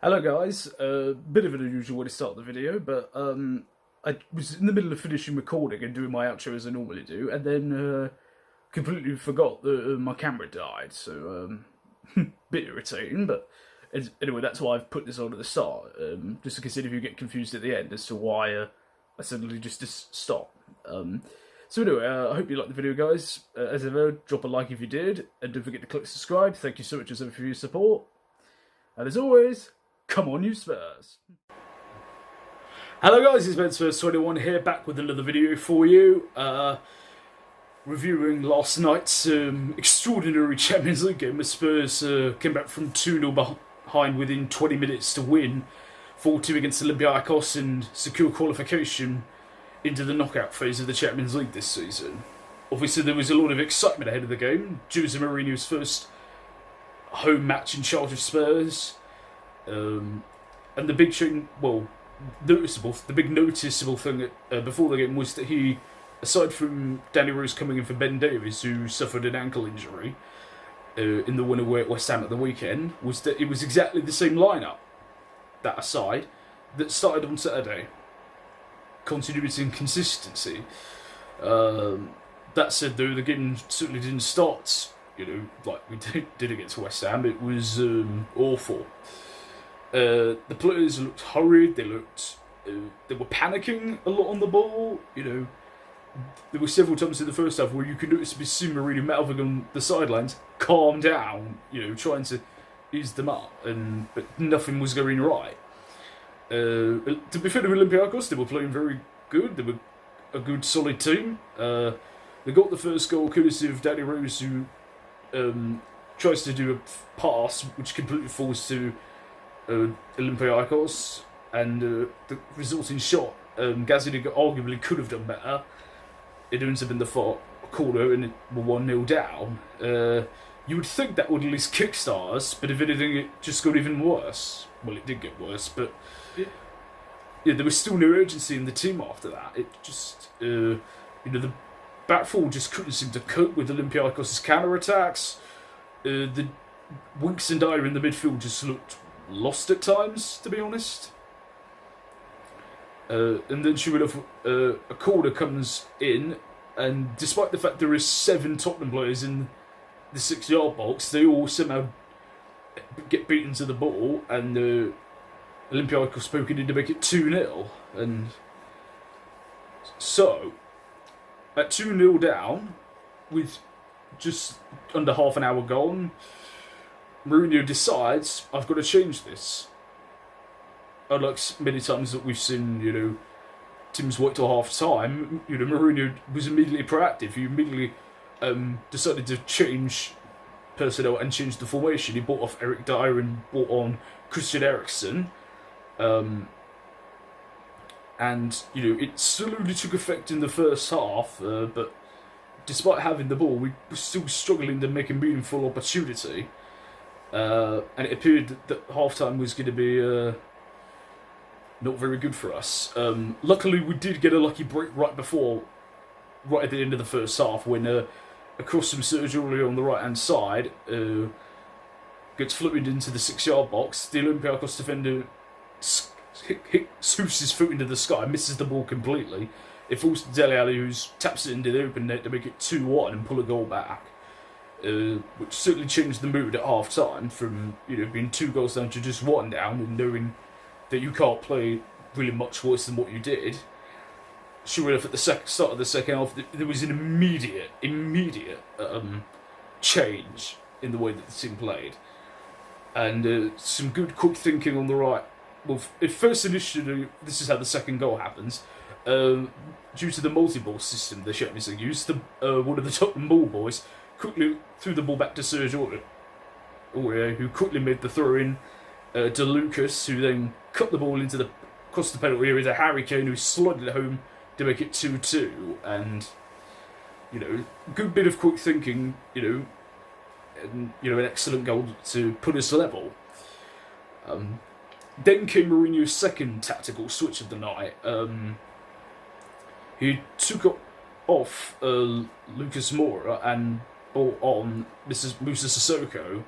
Hello guys, bit of an unusual way to start the video, but I was in the middle of finishing recording and doing my outro as I normally do, and then completely forgot that my camera died, so bit irritating, but anyway, that's why I've put this on at the start, just in case any of you get confused at the end as to why I suddenly just stop. So anyway, I hope you liked the video guys. As ever, drop a like if you did, and don't forget to click subscribe. Thank you so much as ever for your support, and as always, come on, you Spurs. Hello guys, it's Spurs21 here, back with another video for you. Reviewing last night's extraordinary Champions League game. The Spurs came back from 2-0 behind within 20 minutes to win 4-2 against Olympiakos and secure qualification into the knockout phase of the Champions League this season. Obviously there was a lot of excitement ahead of the game. Jose Mourinho's first home match in charge of Spurs. And the big thing, the big noticeable thing before the game was that he, aside from Danny Rose coming in for Ben Davies, who suffered an ankle injury in the win away at West Ham at the weekend, was that it was exactly the same lineup, that aside, that started on Saturday. Continuity and consistency. That said, though, the game certainly didn't start, like we did against West Ham. It was awful. The players looked hurried. They were panicking a lot on the ball. There were several times in the first half where you could notice Mourinho mouthing on the sidelines, "Calm down," trying to ease them up, but nothing was going right. To be fair to Olympiakos, they were playing very good. They were a good, solid team. They got the first goal courtesy of Danny Rose, who tries to do a pass which completely falls to Olympiakos, and the resulting shot, Gazidis arguably could have done better. It ends up in the far corner and it were 1-0 down. You would think that would at least kickstart us, but if anything, it just got even worse. Well, it did get worse, but yeah, there was still no urgency in the team after that. It just, the back four just couldn't seem to cope with Olympiakos' counter-attacks. The Winks and Dyer in the midfield just looked lost at times, to be honest. And then sure enough, a corner comes in, and despite the fact there is 7 Tottenham players in the 6-yard box, they all somehow get beaten to the ball, and Olympiakos poking in to make it 2-0. And so, at 2-0 down, with just under half an hour gone, Mourinho decides, I've got to change this. Unlike many times that we've seen, teams wait till half time, Mourinho was immediately proactive. He immediately decided to change personnel and change the formation. He bought off Eric Dyer and bought on Christian Eriksen. And, it slowly took effect in the first half, but despite having the ball, we were still struggling to make a meaningful opportunity. And it appeared that half-time was going to be not very good for us. Luckily, we did get a lucky break right at the end of the first half, when a cross from Sergio Aurier on the right-hand side gets floated into the 6-yard box. The Olympiakos defender swoops his foot into the sky, misses the ball completely. It falls to Dele Alli, who taps it into the open net to make it 2-1 and pull a goal back. Which certainly changed the mood at half time from being 2 goals down to just 1 down, and knowing that you can't play really much worse than what you did. Sure enough, at the start of the second half, there was an immediate change in the way that the team played, and some good quick thinking on the right. Well, initially, this is how the second goal happens. Due to the multi-ball system the Champions League used, one of the Tottenham ball boys quickly threw the ball back to Sergio Aurier, who quickly made the throw-in to Lucas, who then cut the ball across the penalty area to Harry Kane, who slotted it home to make it 2-2. And, good bit of quick thinking, and, an excellent goal to put us level. Then came Mourinho's second tactical switch of the night. He took off Lucas Moura and brought on Musa Sissoko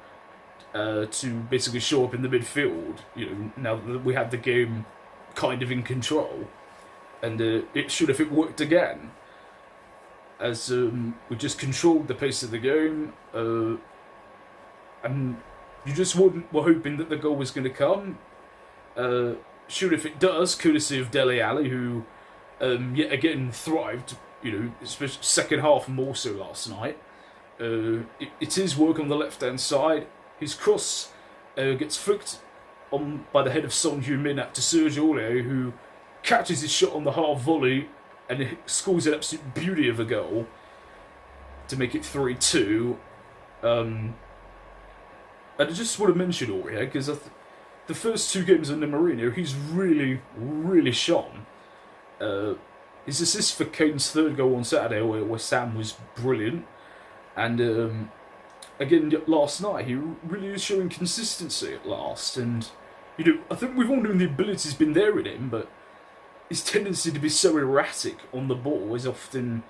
to basically show up in the midfield. Now that we had the game kind of in control, and it should have worked again, as we just controlled the pace of the game, and you just were hoping that the goal was going to come. Sure, if it does, courtesy of Dele Alli, who yet again thrived. Especially second half more so last night. It's his work on the left-hand side. His cross gets flicked on by the head of Son Heung-Min up to Sergio Aurier, who catches his shot on the half volley and scores an absolute beauty of a goal to make it 3-2. And I just want to mention Aurier because the first two games under Mourinho, he's really, really shone. His assist for Kane's third goal on Saturday, where Sam was brilliant. And again, last night, he really is showing consistency at last. And, I think we've all known the ability's been there in him, but his tendency to be so erratic on the ball has often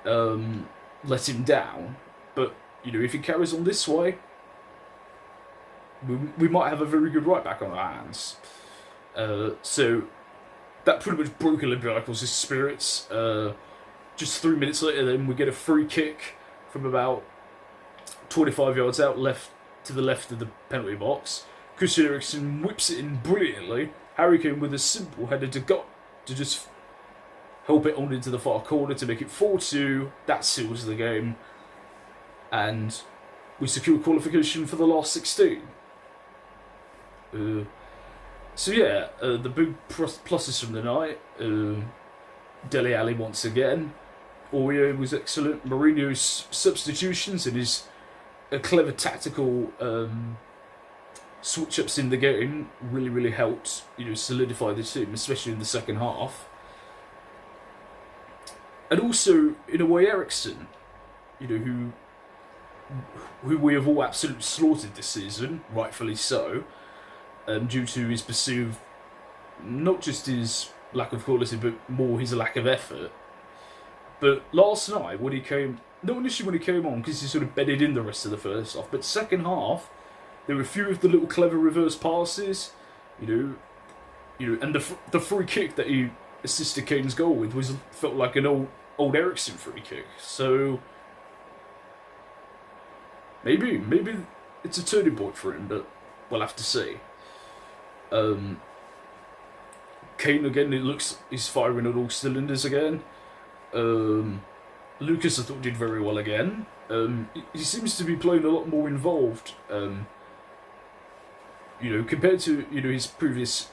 let him down. But, if he carries on this way, we might have a very good right back on our hands. So that pretty much broke Olympiakos' spirits. Just 3 minutes later, then we get a free kick from about 25 yards out, left to the left of the penalty box. Christian Eriksen whips it in brilliantly. Harry Kane with a simple header to just help it on into the far corner to make it 4-2. That seals the game, and we secure qualification for the last 16. So yeah, the big pluses from the night. Dele Alli once again. Aurier was excellent. Mourinho's substitutions and his clever tactical switch-ups in the game really, really helped solidify the team, especially in the second half. And also, in a way, Eriksen, who we have all absolutely slaughtered this season, rightfully so. Due to his perceived, not just his lack of quality, but more his lack of effort. But last night, when he came, not initially when he came on, because he sort of bedded in the rest of the first half, but second half, there were a few of the little clever reverse passes, and the free kick that he assisted Kane's goal with felt like an old Eriksen free kick. So maybe it's a turning point for him, but we'll have to see. Kane again, it looks he's firing on all cylinders again. Lucas, I thought, did very well again. He seems to be playing a lot more involved. Compared to his previous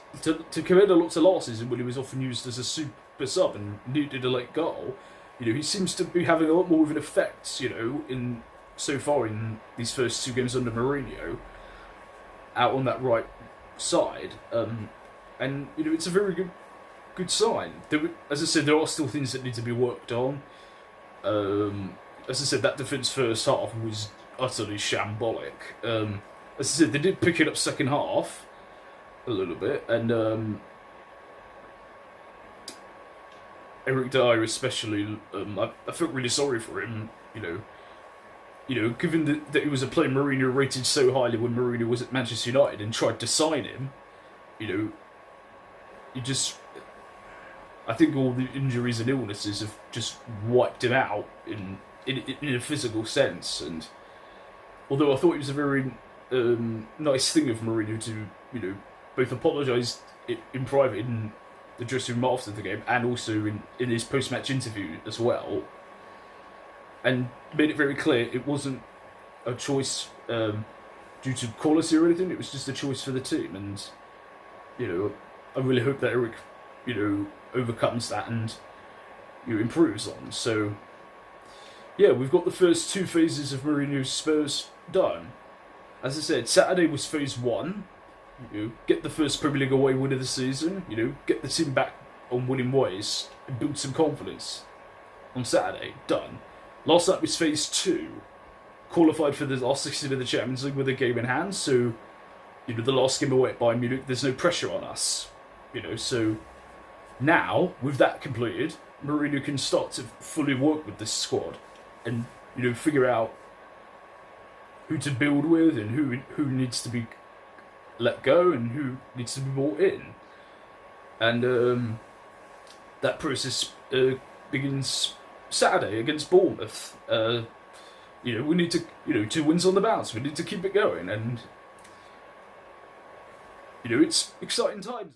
compared a lot to last season when he was often used as a super sub and needed a late goal. He seems to be having a lot more of an effect. In so far in these first two games under Mourinho, out on that right side, and it's a very good sign. As I said, there are still things that need to be worked on. As I said, that defence first half was utterly shambolic. As I said, they did pick it up second half a little bit, and Eric Dyer especially, I felt really sorry for him. Given that he was a player Mourinho rated so highly when Mourinho was at Manchester United and tried to sign him, I think all the injuries and illnesses have just wiped him out in a physical sense. And although I thought it was a very nice thing of Mourinho to, both apologise in private in the dressing room after the game and also in his post-match interview as well, and made it very clear it wasn't a choice due to quality or anything. It was just a choice for the team, and I really hope that Eric, overcomes that and improves on. So yeah, we've got the first two phases of Mourinho's Spurs done. As I said, Saturday was phase one. Get the first Premier League away win of the season. Get the team back on winning ways and build some confidence. On Saturday, done. Last night was phase two. Qualified for the last 16 of the Champions League with a game in hand. So, the last game away at Bayern Munich, there's no pressure on us. So now, with that completed, Mourinho can start to fully work with this squad and, figure out who to build with and who needs to be let go and who needs to be brought in. And that process begins Saturday against Bournemouth. We need to, 2 wins on the bounce. We need to keep it going, and it's exciting times.